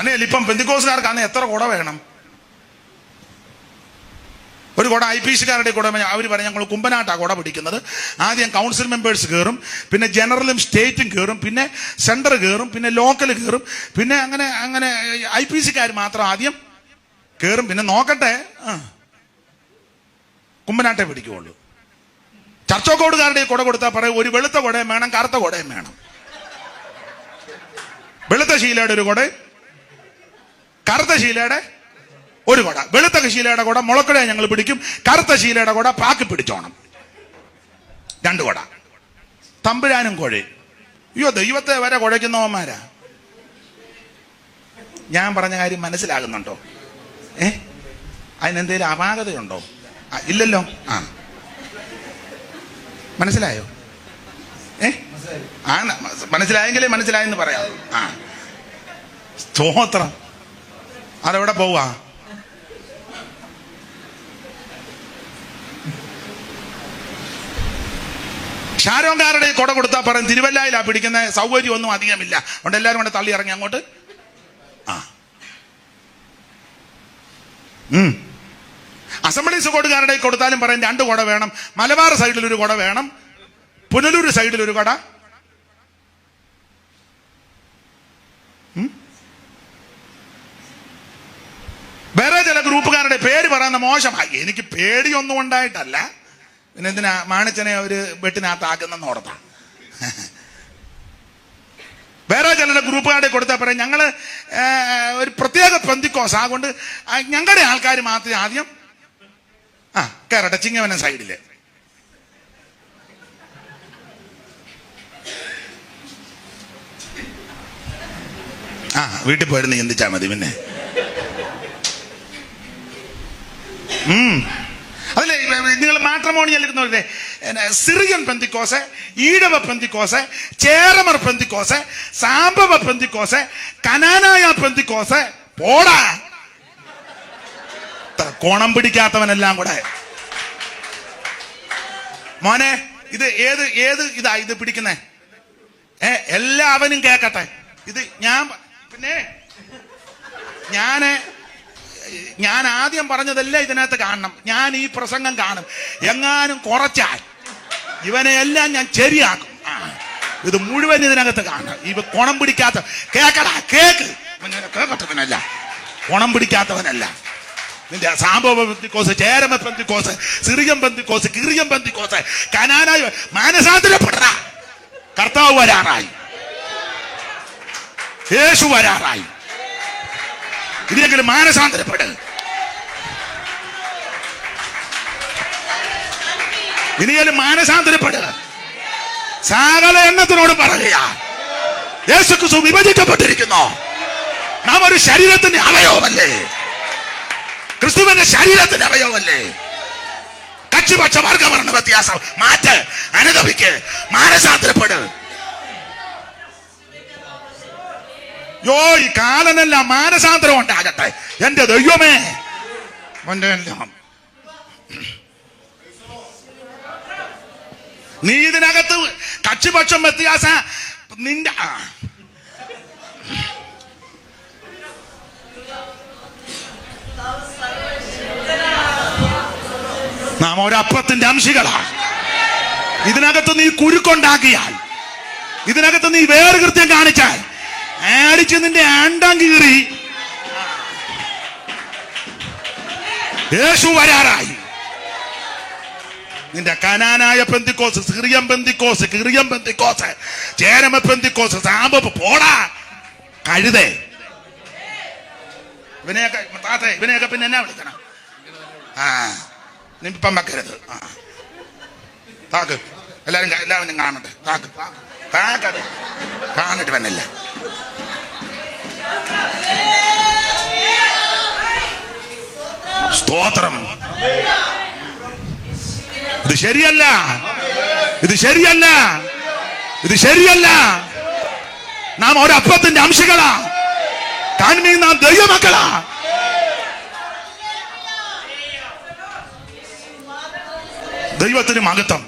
തന്നെയല്ല, ഇപ്പം പെന്തിക്കോസുകാർക്കാണ് എത്ര കുട വേണം? ഒരു കുട IPC-കാരുടെ കുട അവർ പറയും ഞങ്ങൾ കുമ്പനാട്ടാ കുട പിടിക്കുന്നത്. ആദ്യം കൗൺസിൽ മെമ്പേഴ്സ് കയറും, പിന്നെ ജനറലും സ്റ്റേറ്റും കയറും, പിന്നെ സെൻറ്റർ കയറും, പിന്നെ ലോക്കൽ കയറും, പിന്നെ അങ്ങനെ IPC-കാർ മാത്രം ആദ്യം കയറും. പിന്നെ നോക്കട്ടെ, കുമ്പനാട്ടെ പിടിക്കുകയുള്ളൂ. ചർച്ചോക്കോടുകാരുടെ കുട കൊടുത്താൽ പറയും ഒരു വെളുത്ത കുടയും വേണം, കറുത്ത കുടയും വേണം. വെളുത്ത ശീലയുടെ ഒരു കുട, കറുത്ത ശീലയുടെ ഒരു കുട. വെളുത്ത ശീലയുടെ കുട മുളക്കുടയെ ഞങ്ങൾ പിടിക്കും, കറുത്ത ശീലയുടെ കുട പാക്കി പിടിച്ചോണം. 2 കുട. തമ്പുരാനും കുഴയും. അയ്യോ, ദൈവത്തെ വരെ കുഴയ്ക്കുന്നവന്മാരാ. ഞാൻ പറഞ്ഞ കാര്യം മനസ്സിലാകുന്നുണ്ടോ? അതിനെന്തേലും അപാകതയുണ്ടോ? ഇല്ലല്ലോ. മനസ്സിലായോ? മനസ്സിലായെങ്കിലേ മനസ്സിലായെന്ന് പറയാം. സ്തോത്രം. അതെവിടെ പോവാ? ഷാരോങ്കാരുടെ കുട കൊടുത്താൽ പറയും തിരുവല്ലായിലാ പിടിക്കുന്ന, സൗകര്യം ഒന്നും അധികമില്ല, അതുകൊണ്ട് എല്ലാവരും കൂടെ തള്ളി ഇറങ്ങി അങ്ങോട്ട്. അസംബ്ലീസ് കോടുകാരുടെ കൊടുത്താലും പറയും 2 കുട വേണം. മലബാർ സൈഡിൽ ഒരു കുട വേണം, പുനലൂർ സൈഡിൽ ഒരു കുട. വേറെ ചില ഗ്രൂപ്പുകാരുടെ പേര് പറയുന്ന മോശമായി. എനിക്ക് പേടിയൊന്നും ഉണ്ടായിട്ടല്ല, പിന്നെ എന്തിനാ മാണിച്ചനെ ഒരു വെട്ടിനകത്താക്കുന്നെന്ന് ഓർത്താ. വേറെ ചില ഗ്രൂപ്പുകാരുടെ കൊടുത്താൽ പറയാം ഞങ്ങള് ഒരു പ്രത്യേക പെന്തിക്കോസ്, അതുകൊണ്ട് ഞങ്ങളുടെ ആൾക്കാർ മാത്രമേ ആദ്യം കയറട്ടെ ചിങ്ങവനം സൈഡില്. വീട്ടിൽ പോയിരുന്ന് ചിന്തിച്ചാ മതി. പിന്നെ അതിലെ നിങ്ങൾ മാട്രിമോണിയൽ ഇരുന്നവരുടെ സിറിയൻ പെന്തിക്കോസ്, ഈഴവ പെന്തിക്കോസ്, ചേരമർ പെന്തിക്കോസ്, സാംബവ പെന്തിക്കോസ്, കനാനായ പെന്തിക്കോസ്. പോടാ, കോണം പിടിക്കാത്തവനെല്ലാം കൂടെ. മോനെ, ഇത് ഏത് ഇതാ ഇത് പിടിക്കുന്നേ? എല്ലാവനും കേക്കട്ടെ. ഇത് ഞാൻ ആദ്യം പറഞ്ഞതെല്ലാം ഇതിനകത്ത് കാണണം. ഞാൻ ഈ പ്രസംഗം കാണും. എങ്ങാനും കുറച്ചാൽ ഇവനെ എല്ലാം ഞാൻ ശരിയാക്കും. ഇത് മുഴുവൻ ഇതിനകത്ത് കാണണം. ഇവ കോണം പിടിക്കാത്ത കേക്കടാ, കേക്കത്തവനല്ല, കോണം പിടിക്കാത്തവനല്ല. നിന്റെ സാംബവ പെന്തിക്കോസ്, ചേരമ പെന്തിക്കോസ്, സിറിയൻ പെന്തിക്കോസ്, കിറിയൻ പെന്തിക്കോസ്, കനാനായി മാനസാന്തരപ്പെട. കർത്താവ് വരാറായി, യേശു വരാറായി. ഇതിനെങ്കിലും മാനസാന്തരപ്പെട്. ഇനിയെങ്കിലും മാനസാന്തരപ്പെടുക. സകല എണ്ണത്തിനോട് പറയുക, യേശുക്രിസ്തു വിഭജിക്കപ്പെട്ടിരിക്കുന്നു. നാം ഒരു ശരീരത്തിന്റെ അവയവമല്ലേ? ക്രിസ്തുവിന്റെ ശരീരത്തിന്റെ അവയവമല്ലേ? കക്ഷിപക്ഷ വർഗവർണ്ണ വ്യത്യാസം മാറ്റ്, അനുദപിക്ക്, മാനസാന്തരപ്പെട്. ഈ കാലനെല്ലാം മാനസാന്തരം ഉണ്ടാകട്ടെ. എന്റെ ദൈവമേ, നീ ഇതിനകത്ത് കക്ഷിപക്ഷം വ്യത്യാസ നിന്റെ നാം ഒരപ്പത്തിന്റെ അംശികളാ. ഇതിനകത്ത് നീ കുരുക്കുണ്ടാക്കിയാൽ, ഇതിനകത്ത് നീ വേറുകൃത്യം കാണിച്ചാൽ, അടിച്ച് നിന്റെ ആണ്ടാം കീറി. യേശു വരാറായി. നിന്റെ കനാനായ പെന്തിക്കോസ്, സിറിയൻ പെന്തിക്കോസ്, കിറിയൻ പെന്തിക്കോസ്, ചേരമ പെന്തിക്കോസ്, സാമ്പ പോടാ കഴുതേ. ഇവനെയൊക്കെ പിന്നെ എന്നാ വിളിക്കണം? നിപ്പം വെക്കരുത്. താക്ക്, എല്ലാവരും കാണട്ടെ. താക്കത് കാണിട്ട് വന്നില്ല. സ്തോത്രം. ഇത് ശരിയല്ല, ഇത് ശരിയല്ല, ഇത് ശരിയല്ല. നാം ഒരപ്പത്തിന്റെ അംശങ്ങളാ. കാൺമീ നാം ദൈവമക്കളാ. ദൈവത്തിന് മഹത്വം.